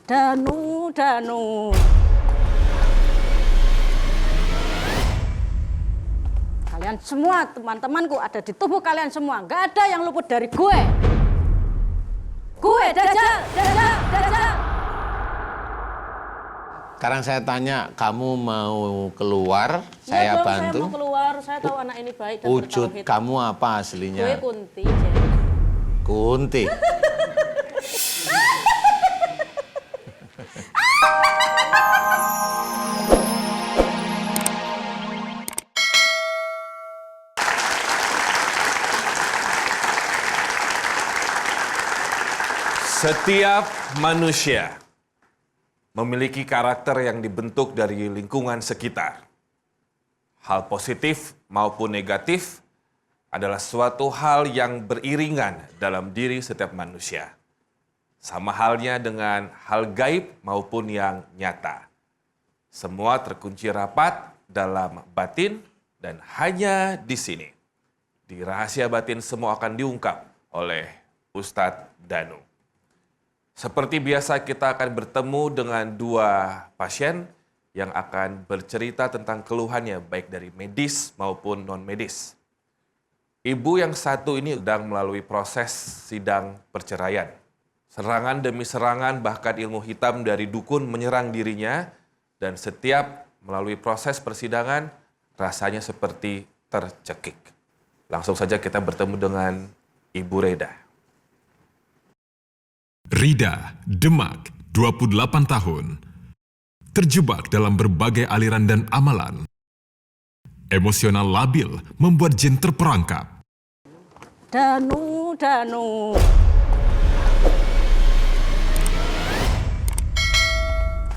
Danu, Danu. Kalian semua, teman-temanku ada di tubuh kalian semua. Nggak ada yang luput dari gue. Gue, Dajjal, Dajjal, Dajjal. Sekarang saya tanya, kamu mau keluar, Ya saya dong, bantu. saya mau keluar, saya tahu anak ini baik dan Wujud bertauhid. kamu apa aslinya? Gue Kunti, Jen. Kunti. Setiap manusia memiliki karakter yang dibentuk dari lingkungan sekitar. Hal positif maupun negatif adalah suatu hal yang beriringan dalam diri setiap manusia. Sama halnya dengan hal gaib maupun yang nyata. Semua terkunci rapat dalam batin dan hanya di sini. Di rahasia batin semua akan diungkap oleh Ustadz Danu. Seperti biasa kita akan bertemu dengan dua pasien yang akan bercerita tentang keluhannya baik dari medis maupun non-medis. Ibu yang satu ini sedang melalui proses sidang perceraian. Serangan demi serangan bahkan ilmu hitam dari dukun menyerang dirinya dan setiap melalui proses persidangan rasanya seperti tercekik. Langsung saja kita bertemu dengan Ibu Reda. Rida, Demak, 28 tahun. Terjebak dalam berbagai aliran dan amalan. Emosional labil membuat jin terperangkap. Danu, Danu.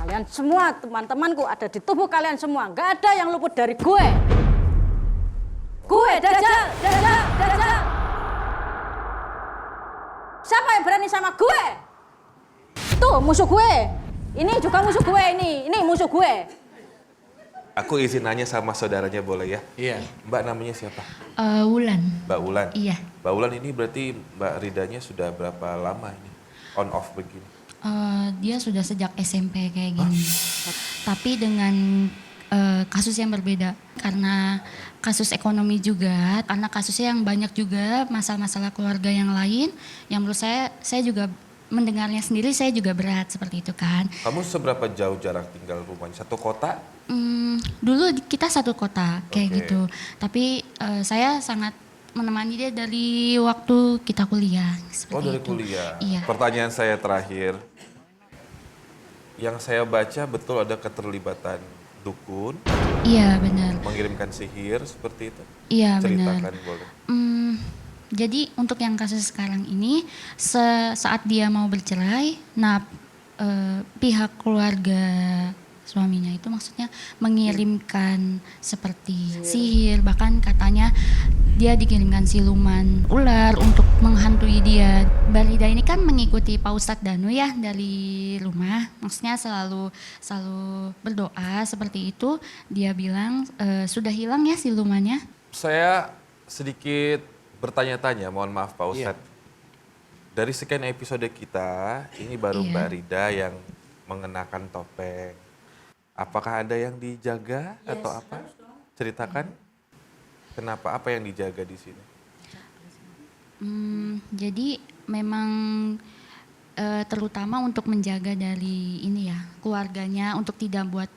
Kalian semua, teman-temanku ada di tubuh kalian semua. Nggak ada yang luput dari gue. Gue, Dajjal, Dajjal, Dajjal. Siapa yang berani sama gue? Tuh musuh gue. Ini juga musuh gue ini. Ini musuh gue. Aku izin nanya sama saudaranya boleh ya? Iya. Mbak namanya siapa? Wulan. Mbak Wulan? Iya. Mbak Wulan ini berarti Mbak Ridanya sudah berapa lama ini on off begini? Dia sudah sejak SMP kayak gini. Tapi dengan kasus yang berbeda. Karena kasus ekonomi juga, karena kasusnya yang banyak juga, masalah-masalah keluarga yang lain. Yang menurut saya juga mendengarnya sendiri, saya juga berat seperti itu kan. Kamu seberapa jauh jarak tinggal rumahnya? Satu kota? Dulu kita satu kota kayak Oke. gitu. Tapi saya sangat menemani dia dari waktu kita kuliah. Seperti Oh dari itu. kuliah. Iya. Pertanyaan saya terakhir. Yang saya baca betul ada keterlibatan dukun, Iya benar. mengirimkan sihir seperti itu. Iya benar. Ceritakan boleh. Jadi untuk yang kasus sekarang ini saat dia mau bercerai, nah pihak keluarga suaminya itu maksudnya mengirimkan seperti sihir, bahkan katanya dia dikirimkan siluman ular untuk menghantui dia. Mbak Rida ini kan mengikuti Pak Ustadz Danu ya dari rumah, maksudnya selalu berdoa seperti itu. Dia bilang sudah hilang ya silumannya. Saya sedikit bertanya-tanya, mohon maaf Pak Iya. Ustadz. Dari sekian episode kita, ini baru Iya. Mbak Rida yang mengenakan topeng. Apakah ada yang dijaga atau apa? Ceritakan. Kenapa? Apa yang dijaga di sini? Jadi memang terutama untuk menjaga dari ini ya keluarganya, untuk tidak buat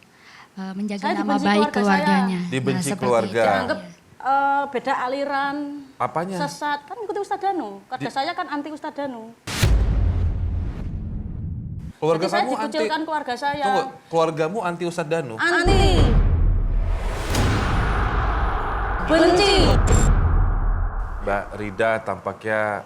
menjaga Saya nama dibenci baik keluarga saya. keluarganya. Dibenci seperti keluarga. itu. Dianggap beda aliran, Apanya? sesat. Kan ikuti Ustadz Danu. Keluarga saya kan anti Ustadz Danu. Keluarga Jadi saya kamu anti. dikucilkan keluarga saya. Tunggu, keluargamu anti Ustadz Danu. Anti. Benci. Mbak Rida tampaknya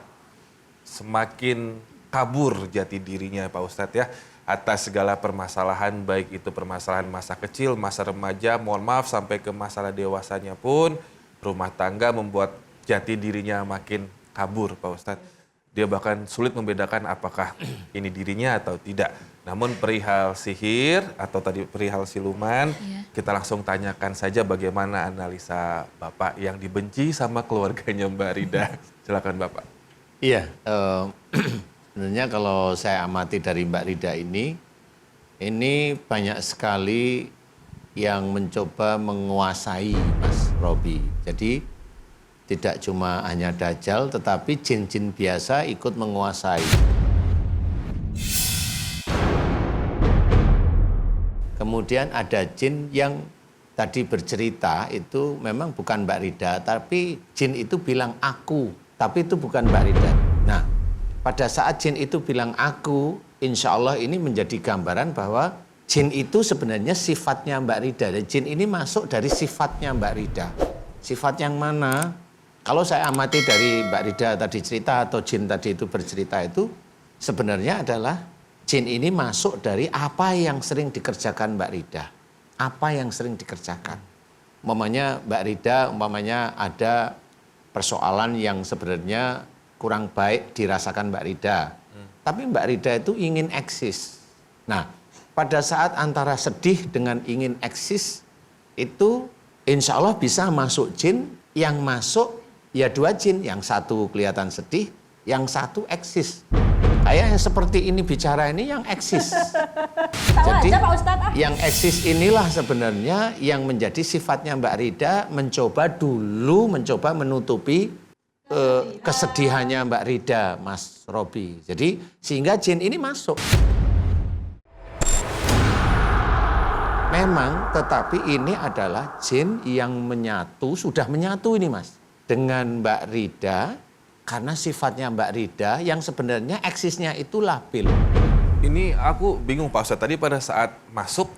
semakin kabur jati dirinya Pak Ustadz ya. Atas segala permasalahan, baik itu permasalahan masa kecil, masa remaja, mohon maaf sampai ke masalah dewasanya pun, rumah tangga membuat jati dirinya makin kabur Pak Ustadz. Dia bahkan sulit membedakan apakah ini dirinya atau tidak. Namun perihal sihir atau tadi perihal siluman, Iya. kita langsung tanyakan saja bagaimana analisa Bapak yang dibenci sama keluarganya Mbak Rida. Silakan Bapak. Iya, sebenarnya kalau saya amati dari Mbak Rida ini, Ini banyak sekali yang mencoba menguasai Mas Robi. Jadi tidak cuma hanya Dajjal, tetapi jin-jin biasa ikut menguasai. Kemudian ada jin yang tadi bercerita itu memang bukan Mbak Rida, tapi jin itu bilang aku, tapi itu bukan Mbak Rida. Nah, pada saat jin itu bilang aku, insya Allah ini menjadi gambaran bahwa jin itu sebenarnya sifatnya Mbak Rida. Dan jin ini masuk dari sifatnya Mbak Rida. Sifat yang mana? Kalau saya amati dari Mbak Rida tadi cerita atau jin tadi itu bercerita itu, sebenarnya adalah jin ini masuk dari apa yang sering dikerjakan Mbak Rida. Apa yang sering dikerjakan. Umpamanya Mbak Rida, umpamanya ada persoalan yang sebenarnya kurang baik dirasakan Mbak Rida. Tapi Mbak Rida itu ingin eksis. Nah, pada saat antara sedih dengan ingin eksis, itu insya Allah bisa masuk jin, yang masuk ya dua jin. Yang satu kelihatan sedih, yang satu eksis. Kayak yang seperti ini bicara ini yang eksis. Jadi aja Pak Ustadz, ah. yang eksis inilah sebenarnya yang menjadi sifatnya Mbak Rida, mencoba menutupi kesedihannya Mbak Rida, Mas Robi. Jadi sehingga jin ini masuk. Memang, tetapi ini adalah jin yang menyatu, sudah menyatu ini Mas, dengan Mbak Rida, karena sifatnya Mbak Rida yang sebenarnya eksisnya itu labil. Ini aku bingung Pak Ustadz, tadi pada saat masuk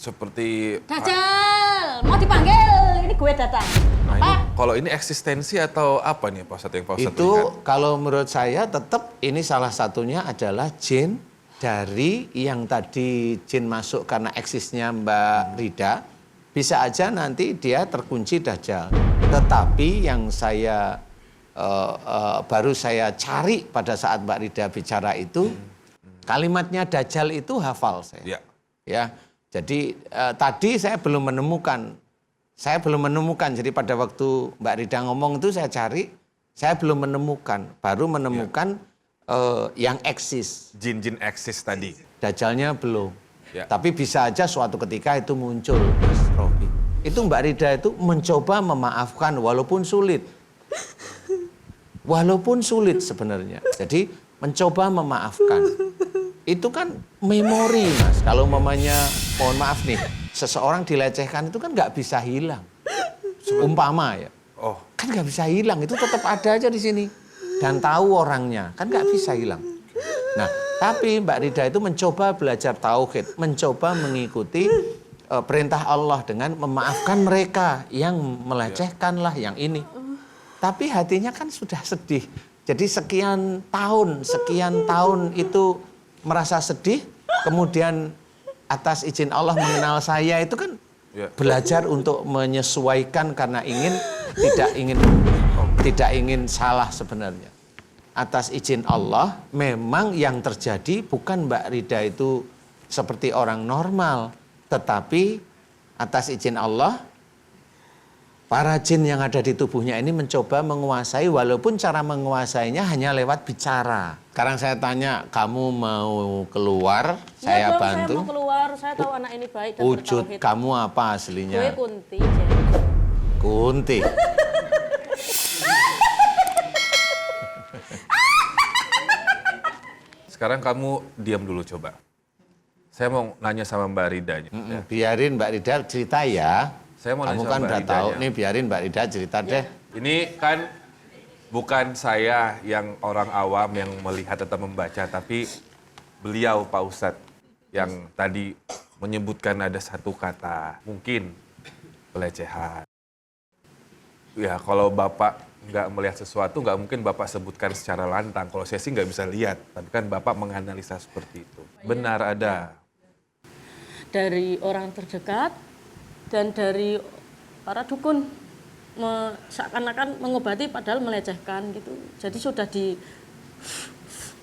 seperti... Dajjal, mau dipanggil, ini gue datang. Nah, Pak, kalau ini eksistensi atau apa nih Pak Ustadz yang Pak Ustadz lihat? Itu kalau menurut saya tetap ini salah satunya adalah jin dari yang tadi jin masuk karena eksisnya Mbak Rida. Bisa aja nanti dia terkunci Dajjal. Tetapi yang saya baru saya cari pada saat Mbak Rida bicara itu, kalimatnya Dajjal itu hafal saya. Ya, jadi tadi saya belum menemukan. Jadi pada waktu Mbak Rida ngomong itu saya cari, saya belum menemukan. Baru menemukan yang eksis. Jin-jin eksis tadi. Dajjalnya belum. Ya. Tapi bisa aja suatu ketika itu muncul, Mas Robi. Itu Mbak Rida itu mencoba memaafkan walaupun sulit. Walaupun sulit sebenarnya. Jadi mencoba memaafkan. Itu kan memori, Mas. Kalau mamanya, mohon maaf nih, seseorang dilecehkan itu kan nggak bisa hilang. Umpama ya. Oh, Kan nggak bisa hilang, itu tetap ada aja di sini. Dan tahu orangnya, kan nggak bisa hilang. Nah, tapi Mbak Rida itu mencoba belajar tauhid, mencoba mengikuti perintah Allah dengan memaafkan mereka yang melecehkan lah, yang ini. Tapi hatinya kan sudah sedih. Jadi sekian tahun itu merasa sedih, kemudian atas izin Allah mengenal saya itu kan belajar untuk menyesuaikan karena tidak ingin salah sebenarnya. Atas izin Allah memang yang terjadi bukan Mbak Rida itu seperti orang normal, tetapi atas izin Allah para jin yang ada di tubuhnya ini mencoba menguasai, walaupun cara menguasainya hanya lewat bicara. Sekarang saya tanya, kamu mau keluar, saya dong, bantu. Saya mau keluar, saya tahu anak ini baik dan Wujud bertauhid. kamu apa aslinya? Gue Kunti, Jen. Kunti. sekarang kamu diam dulu coba. Saya mau nanya sama Mbak Ridanya. Biarin Mbak Rida cerita ya. Saya mau Kamu nanya kan sama Mbak udah tahu, Ridanya. nih biarin Mbak Rida cerita deh. Ini kan bukan saya yang orang awam yang melihat atau membaca, tapi beliau Pak Ustadz yang tadi menyebutkan ada satu kata, mungkin pelecehan. Ya kalau Bapak nggak melihat sesuatu, nggak mungkin Bapak sebutkan secara lantang. Kalau saya sih nggak bisa lihat, tapi kan Bapak menganalisa seperti itu. Benar ada. Dari orang terdekat dan dari para dukun seakan-akan mengobati padahal melecehkan gitu. Jadi sudah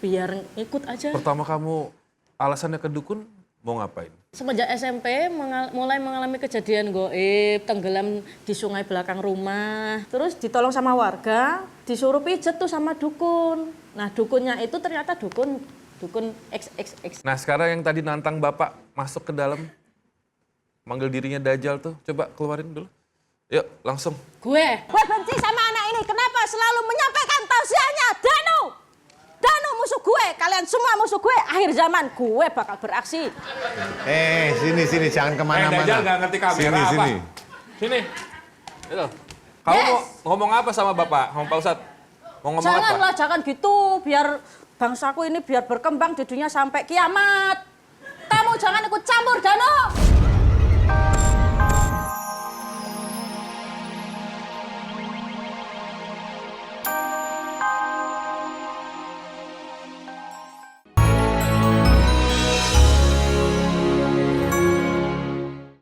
biar ikut aja. Pertama kamu alasannya ke dukun mau ngapain? Semenjak SMP mulai mengalami kejadian goib, tenggelam di sungai belakang rumah. Terus ditolong sama warga, disuruh pijet tuh sama dukun. Nah dukunnya itu ternyata dukun dukun XXX. Nah sekarang yang tadi nantang Bapak masuk ke dalam, manggil dirinya Dajjal tuh, coba keluarin dulu. Yuk langsung. Gue benci sama anak ini. Kenapa selalu menyampaikan tausiahnya? Danu musuh gue. Kalian semua musuh gue. Akhir zaman gue bakal beraksi. Sini, jangan kemana-mana. Dajjal nggak ngerti kamera apa? Sini. Itu. Kamu mau ngomong apa sama Bapak, sama Pak Ustadz? Mau ngomong apa? Jangan gitu. Biar bangsaku ini biar berkembang di dunia sampai kiamat. Kamu jangan ikut campur, Danu.